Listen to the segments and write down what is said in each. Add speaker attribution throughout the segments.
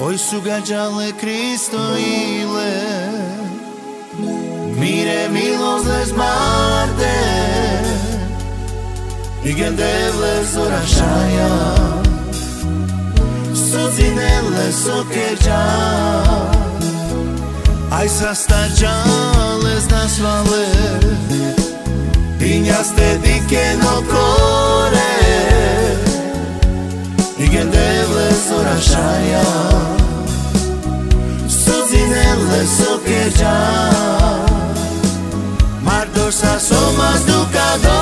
Speaker 1: Oi sugaggiale Cristo ile Mire milos les marde Igen devles orashaya Suzinelle sokerja Ai sastaggiales nas vale Ignaste dike no core Igen devles orashaya Suzinelle sokerja Mardorsa somas ducado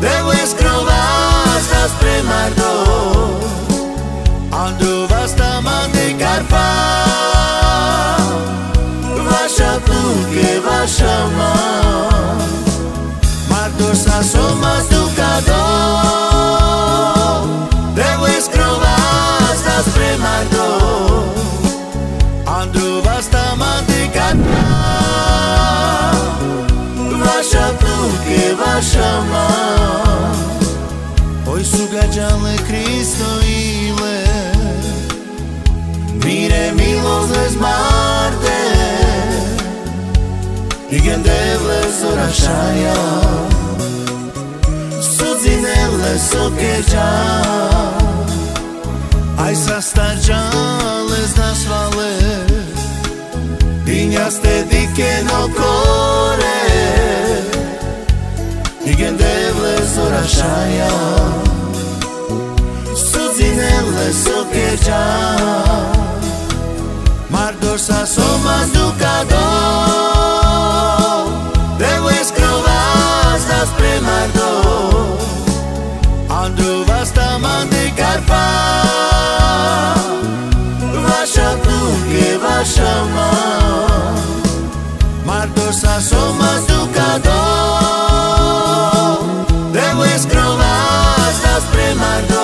Speaker 1: Devles crovas nas premardo Andru vasta mande carpa Vasha pluke vasha ma Mardorsa somas ducado Devles crovas nas premardo Andru vasta mande carpa Vasha pluke vasha ma Oi sugaggiale Cristo ile Mire milos les marde Igen devles orashaya Suzinelle sokerja Ai sastaggiales nas vale Ignaste dike no core Igen devles orashaya Suzinelle sokerja Mardorsa somas ducado Devles crovas nas premardo Andru vasta mande carpa Vasha pluke vasha ma Mardorsa somas ducado Devles crovas nas premardo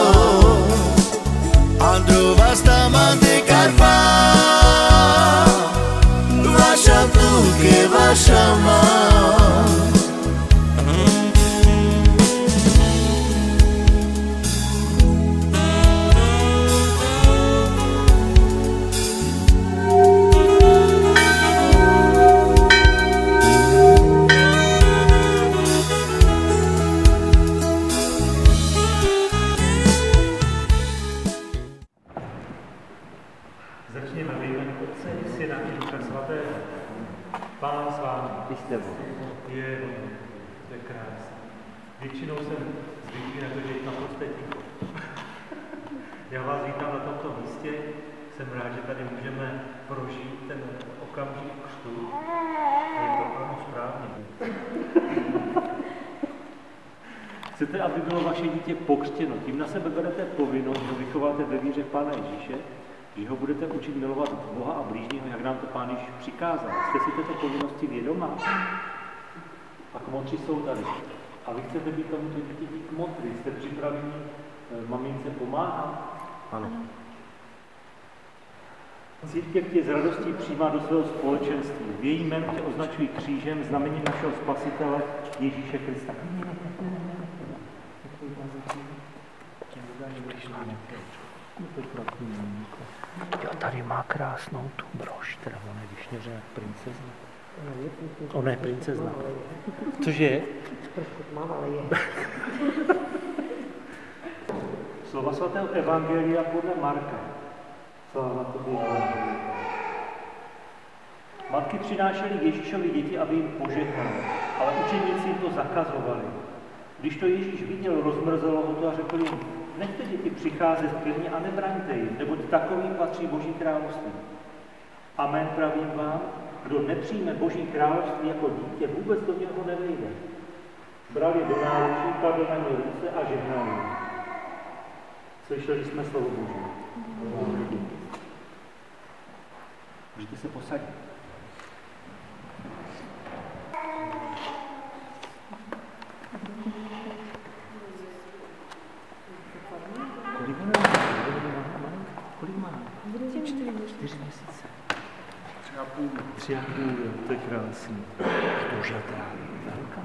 Speaker 1: Andru vasta mande carpa Vasha pluke vasha ma
Speaker 2: Začněme ve jménu Otce i Syna i Ducha Svatého. Pán s vámi. To je krásné. Většinou jsem zvyklý na to, že je naprosto ticho. Já vás vítám na tomto místě. Jsem rád, že tady můžeme prožít ten okamžik křtu. Je to ano správně. Chcete, aby bylo vaše dítě pokřtěno? Tím na sebe berete povinnost, že vychováte ve víře Pána Ježíše, že ho budete učit milovat Boha a blížního, jak nám to Pán Ježíš přikázal. Jste si této povinnosti vědomá? A kmotři jsou tady. A vy chcete být tomuto dítěti kmotry. Jste připraveni mamince pomáhat?
Speaker 3: Ano.
Speaker 2: Církev tě s radostí přijímá do svého společenství. V její jménu tě označují křížem, znamením našeho Spasitele Ježíše Krista. Jo, tady má krásnou tu brož, teda ona je vyšněře jak princezna. Ona je princezna. Cože je?
Speaker 4: Trošku tmavá, ale je.
Speaker 2: Slova svatého Evangelia podle Marka. Sláva tobě, matky přinášely Ježíšovi děti, aby jim požehnal, ale učeníci jim to zakazovali. Když to Ježíš viděl, rozmrzelo ho to a řekl jim, nechte děti přicházet ke mně a nebraňte jim, neboť takovým patří Boží království. Amen, pravím vám, kdo nepřijme Boží království jako dítě, vůbec do něho nevejde. Bral je do náručí, kladl na ně ruce a žehnal jim. Slyšeli jsme slovo Boží. Můžete se posadit. Kolik má? 4 měsíce. 3,5, to je krásný. Dožatá. Velká.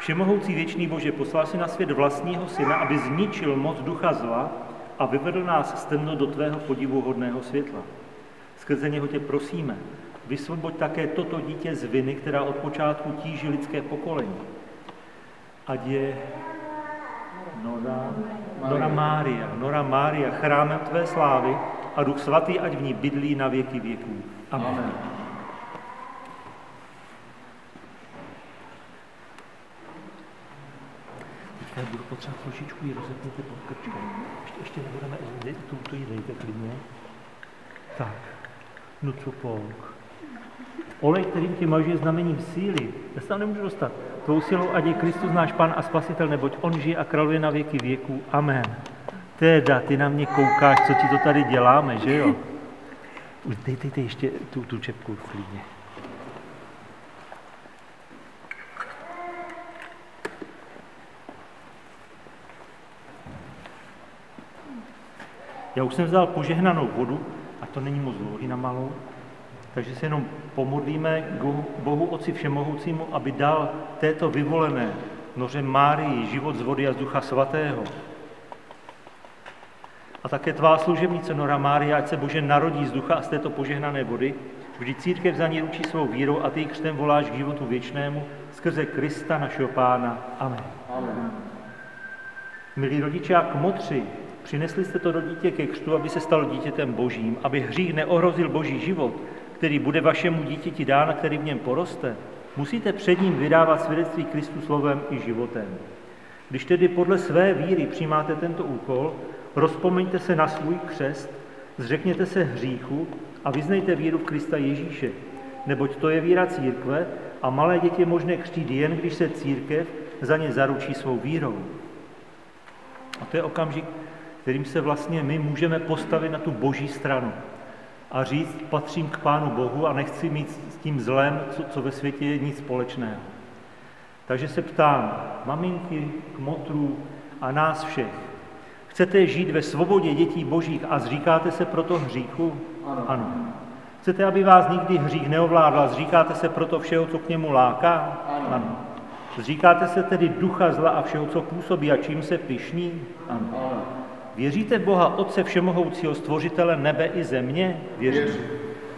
Speaker 2: Všemohoucí věčný Bože, poslal si na svět vlastního syna, aby zničil moc ducha zla a vyvedl nás z temnot do tvého podivuhodného světla. Skrze něho tě prosíme, vysvoboď také toto dítě z viny, která od počátku tíží lidské pokolení. Ať je Nora Mária, chrámem tvé slávy a Duch Svatý, ať v ní bydlí na věky věků. Amen. Já budu potřebovat trošičku ji rozepněte pod krčkou. Ještě nebudeme, tu ji dejte klidně. Tak, no co polk. Olej, kterým tě mažuje znamením síly, já se tam nemůžu dostat. Tvou silou, ať je Kristus náš Pán a Spasitel, neboť on žije a králuje na věky věků. Amen. Teda, ty na mě koukáš, co ti to tady děláme, že jo? Dejte ještě tu čepku klidně. Já už jsem vzal požehnanou vodu, a to není moc dlouhý na malou, takže se jenom pomodlíme k Bohu Otci Všemohoucímu, aby dal této vyvolené Noře Márii život z vody a z Ducha Svatého. A také tvá služebnice Nora Mária, ať se Bože narodí z ducha a z této požehnané vody, vždyť církev za ní ručí svou vírou a ty křtem voláš k životu věčnému skrze Krista našeho Pána. Amen. Amen. Milí rodiče a kmotři, přinesli jste to do dítě ke křtu, aby se stalo dítětem Božím, aby hřích neohrozil Boží život, který bude vašemu dítěti dán a který v něm poroste. Musíte před ním vydávat svědectví Kristu slovem i životem. Když tedy podle své víry přijímáte tento úkol, rozpomeňte se na svůj křest, zřekněte se hříchu a vyznejte víru v Krista Ježíše, neboť to je víra církve a malé děti je možné křtít jen, když se církev za ně zaručí svou vírou. A to je okamžik, kterým se vlastně my můžeme postavit na tu Boží stranu a říct, patřím k Pánu Bohu a nechci mít s tím zlem, co ve světě je, nic společného. Takže se ptám, maminky, kmotrů a nás všech, chcete žít ve svobodě dětí Božích a zříkáte se proto hříchu? Ano. Chcete, aby vás nikdy hřích neovládl a zříkáte se proto všeho, co k němu láká? Ano. Zříkáte se tedy ducha zla a všeho, co působí a čím se pyšní? Ano. Věříte v Boha Otce Všemohoucího, Stvořitele nebe i země? Věříte.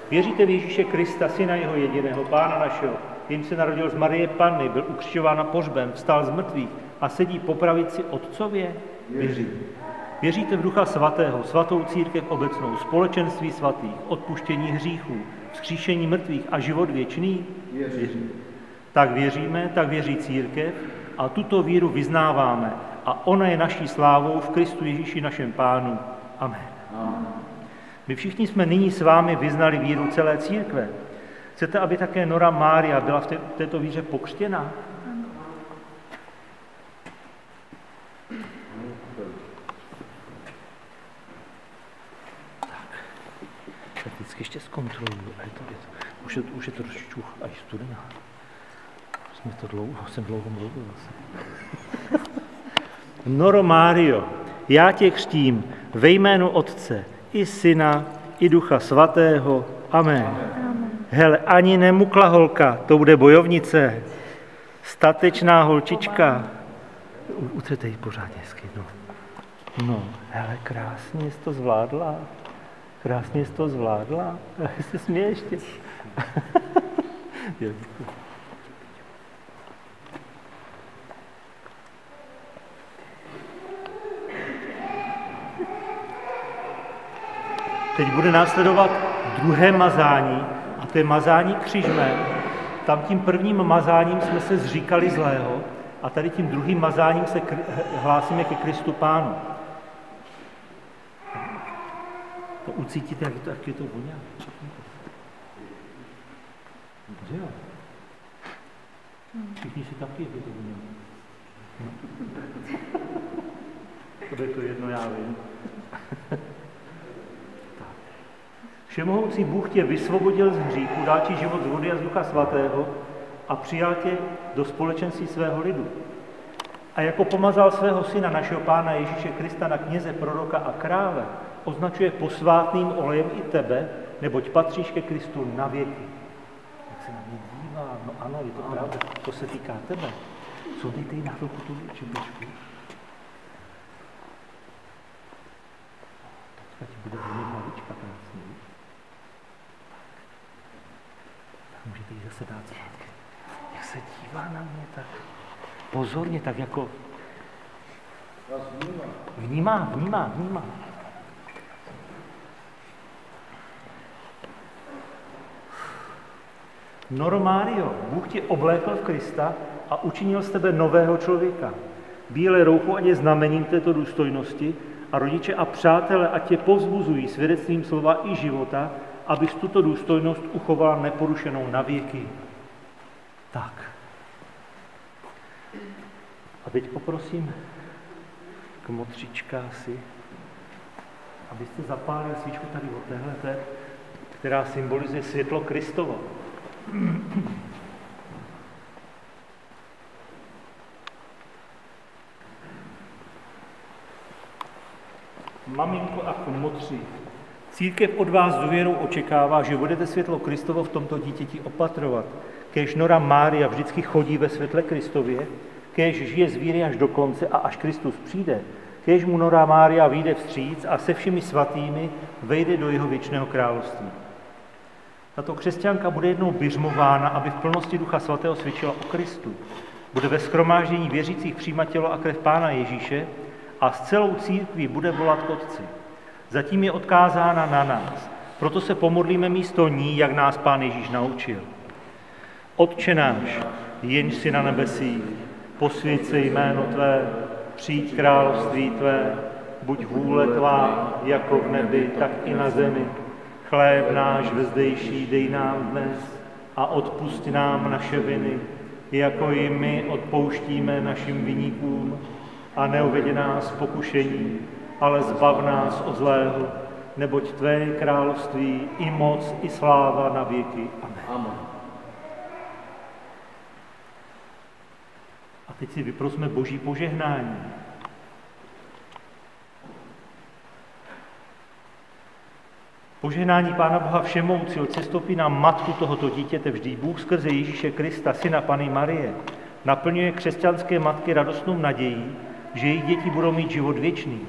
Speaker 2: Věříte v Ježíše Krista, Syna jeho jediného, Pána našeho, jim se narodil z Marie Panny, byl ukřižován na pohřben, vstal z mrtvých a sedí po pravici Otcově? Věřím. Věříte v Ducha Svatého, svatou církev obecnou, společenství svatých, odpuštění hříchů, vzkříšení mrtvých a život věčný? Věřím. Tak věříme, tak věří církev a tuto víru vyznáváme a ona je naší slávou v Kristu Ježíši našem Pánu. Amen. My všichni jsme nyní s vámi vyznali víru celé církve. Chcete, aby také Nora Mária byla v této víře pokřtěna? Tak vždycky ještě zkontroluju. Už je to trošičku až studená. Jsem dlouho mluvil zase. Noro Mário, já tě křtím ve jménu Otce, i Syna, i Ducha Svatého. Amen. Hele, ani nemukla holka, to bude bojovnice. Statečná holčička. Utřete ji pořádně hezky, no. Hele, krásně jsi to zvládla. Já se směje ještě. Teď bude následovat druhé mazání, a to je mazání křižmem. Tam tím prvním mazáním jsme se zříkali zlého a tady tím druhým mazáním se hlásíme ke Kristu Pánu. To ucítíte, jak je to voně? Jo. Všichni si taky, jak je to voně. To je to jedno, já vím. Všemohoucí Bůh tě vysvobodil z hříchu, dal ti život z vody a z Ducha Svatého a přijal tě do společenství svého lidu. A jako pomazal svého syna, našeho Pána Ježíše Krista na kněze, proroka a krále, označuje posvátným olejem i tebe, neboť patříš ke Kristu na věky. Jak se na mě dívá, no ano, je to pravda, to se týká tebe. Co dejte jí na chvilku tu čepičku? Teďka ti bude velmi hlavička krásný. Tak můžete jí zase dát zpátky. Jak se dívá na mě, tak pozorně, tak jako... Vnímá. Noro Mário, Bůh tě oblékl v Krista a učinil z tebe nového člověka. Bílé roucho ať je znamením této důstojnosti a rodiče a přátelé ať tě povzbuzují svědectvím slova i života, abys tuto důstojnost uchovala neporušenou na věky. Tak. A teď poprosím kmotřička asi, abyste zapálili svíčku tady od téhleté, která symbolizuje světlo Kristovo. Maminko a kmotři, církev od vás důvěrou očekává, že budete světlo Kristovo v tomto dítěti opatrovat. Kéž Nora Mária vždycky chodí ve světle Kristově, kéž žije z víry až do konce a až Kristus přijde, kéž mu Nora Mária vyjde vstříc a se všemi svatými vejde do jeho věčného království. Tato křesťanka bude jednou biřmována, aby v plnosti Ducha Svatého svědčila o Kristu. Bude ve shromáždění věřících přijímat tělo a krev Pána Ježíše a s celou církví bude volat k Otci. Zatím je odkázána na nás, proto se pomodlíme místo ní, jak nás Pán Ježíš naučil. Otče náš, jenž jsi na nebesích, posvěť se jméno tvé, přijď království tvé, buď vůle tvá, jako v nebi, tak i na zemi. Chléb náš vezdejší dej nám dnes a odpusť nám naše viny, jako i my odpouštíme našim viníkům, a neuveď nás v pokušení, ale zbav nás od zlého, neboť tvé je království i moc, i sláva na věky. Amen. A teď si vyprosme Boží požehnání. Požehnání Pána Boha Všemohoucího, ať sestoupí na matku tohoto dítěte, vždyť Bůh skrze Ježíše Krista, syna Panny Marie, naplňuje křesťanské matky radostnou nadějí, že jejich děti budou mít život věčný.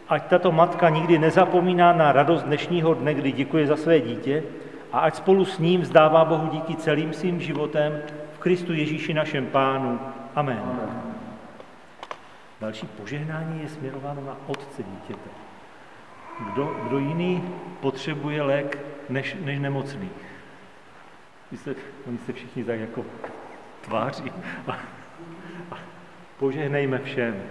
Speaker 2: Ať tato matka nikdy nezapomíná na radost dnešního dne, kdy děkuje za své dítě, a ať spolu s ním vzdává Bohu díky celým svým životem v Kristu Ježíši našem Pánu. Amen. Další požehnání je směrováno na otce dítěte. Kdo jiný potřebuje lék než nemocný? Oni se všichni tak jako tváří. Požehnejme všem.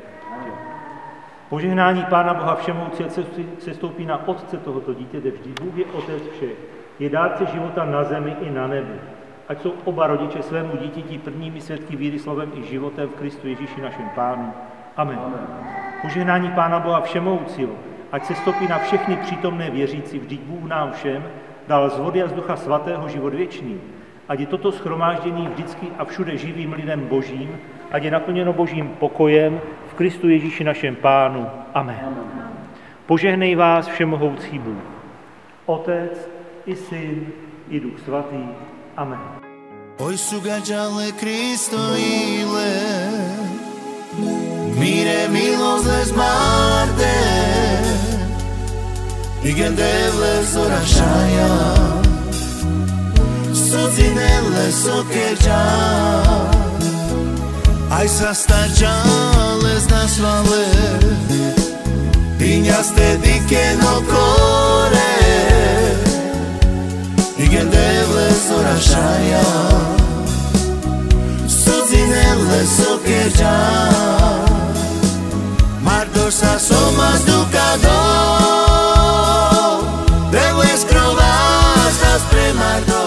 Speaker 2: Požehnání Pána Boha Všemohoucího se stoupí na otce tohoto dítěte. Vždyť Bůh je otec všech. Je dárce života na zemi i na nebi. Ať jsou oba rodiče svému dítěti prvními svědky víry slovem i životem v Kristu Ježíši našem Pánu. Amen. Požehnání Pána Boha Všemohoucího ať se stoupí na všechny přítomné věřící, vždyť Bůh nám všem dal z vody a z Ducha Svatého život věčný. Ať je toto shromáždění vždycky a všude živým lidem Božím, ať je naplněno Božím pokojem v Kristu Ježíši našem Pánu. Amen. Požehnej vás všemohoucí Bůh, Otec i Syn i Duch Svatý. Amen.
Speaker 1: Oj sugađale Kristo ile, mire milost les marde, igen devle sorašaja, suzinele sokeđa, aj sastađale znašvale, pinjaste dikeno kore, igen devle sorašaja, suzinele sokeđa, mardosa somas ducado, devle skrovas nas premardo.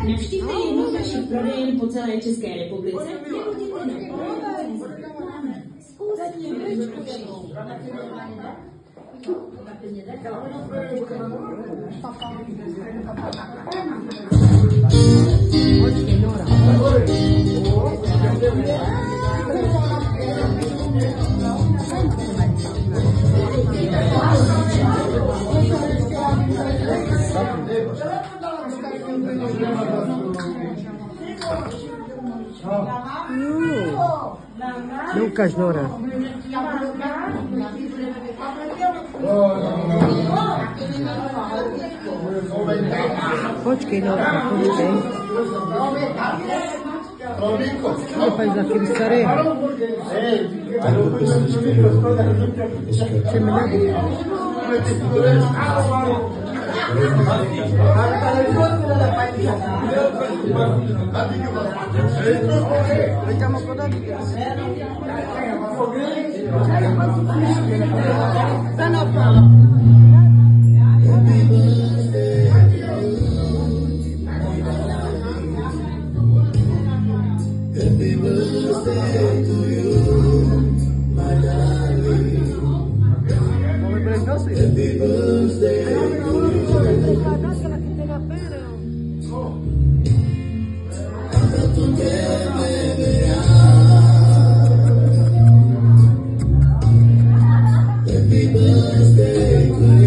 Speaker 3: Navštivte jednu z našich prodejen po celé České republice nebo jděte
Speaker 4: Ukáž, Nora. Počkej, Nora, počkej. Nie paść za kim stary. Chcemy na dół.
Speaker 1: Happy birthday to you, my darling. Happy birthday to you. Hasta tu que me veas. Happy birthday to you.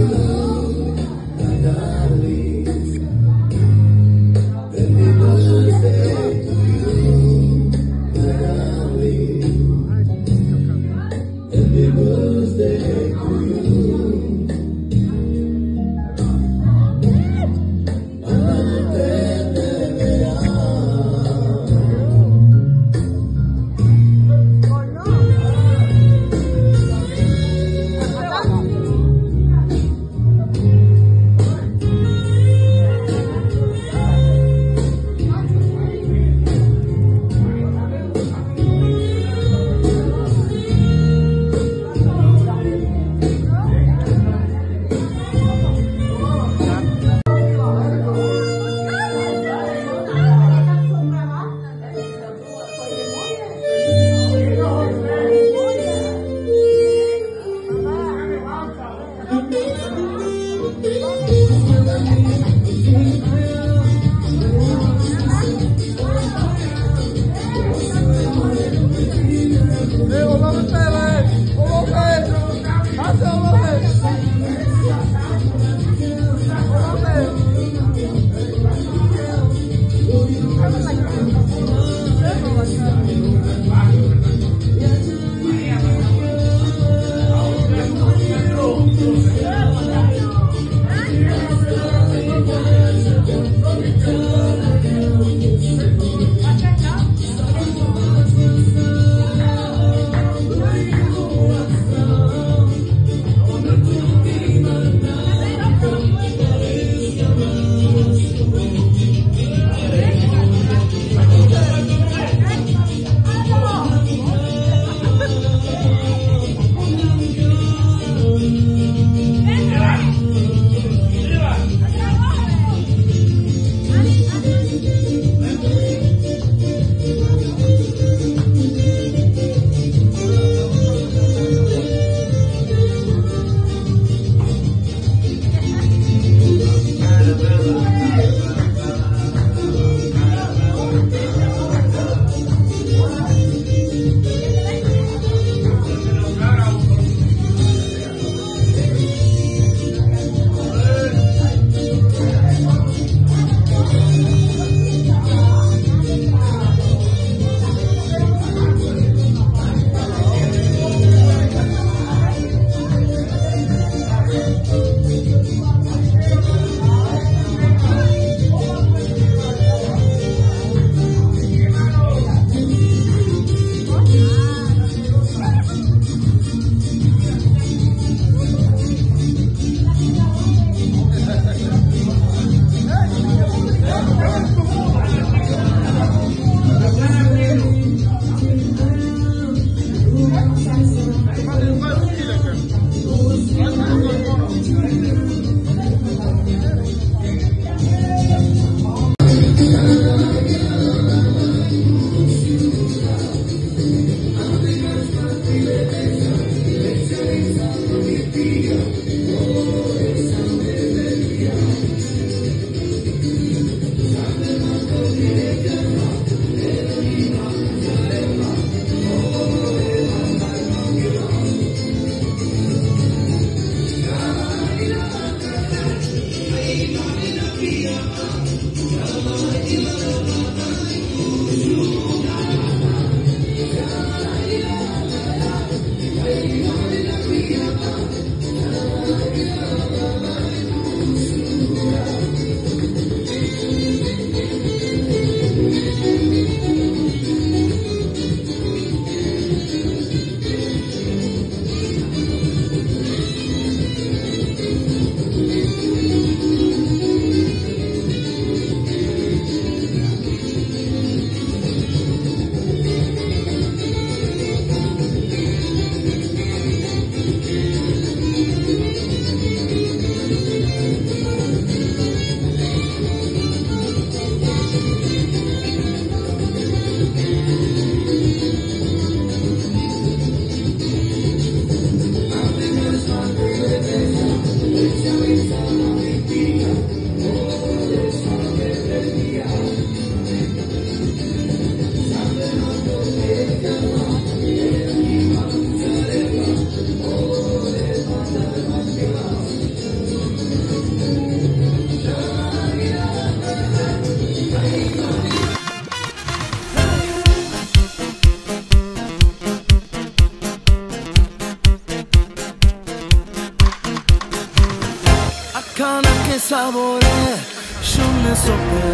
Speaker 1: Che sapore, scende sopra.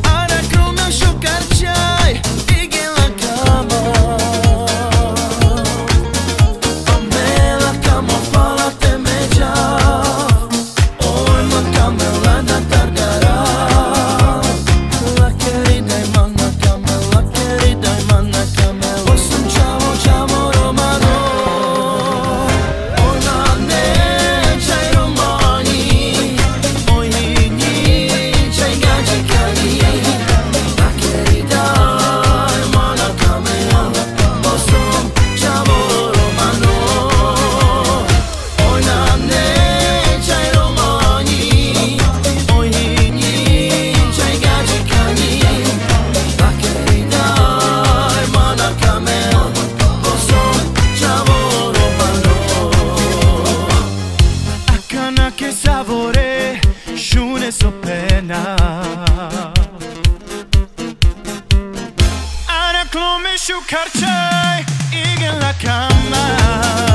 Speaker 1: Ara come scioccarciai, dighi la cama. A me la cama fa la temegia. Oi ma camela da targará. La querida e manna camela, la querida e manna camela. O sun ciao ciao romano. Che sapore, shune so pena. Ara come shukarchai, igen la cama.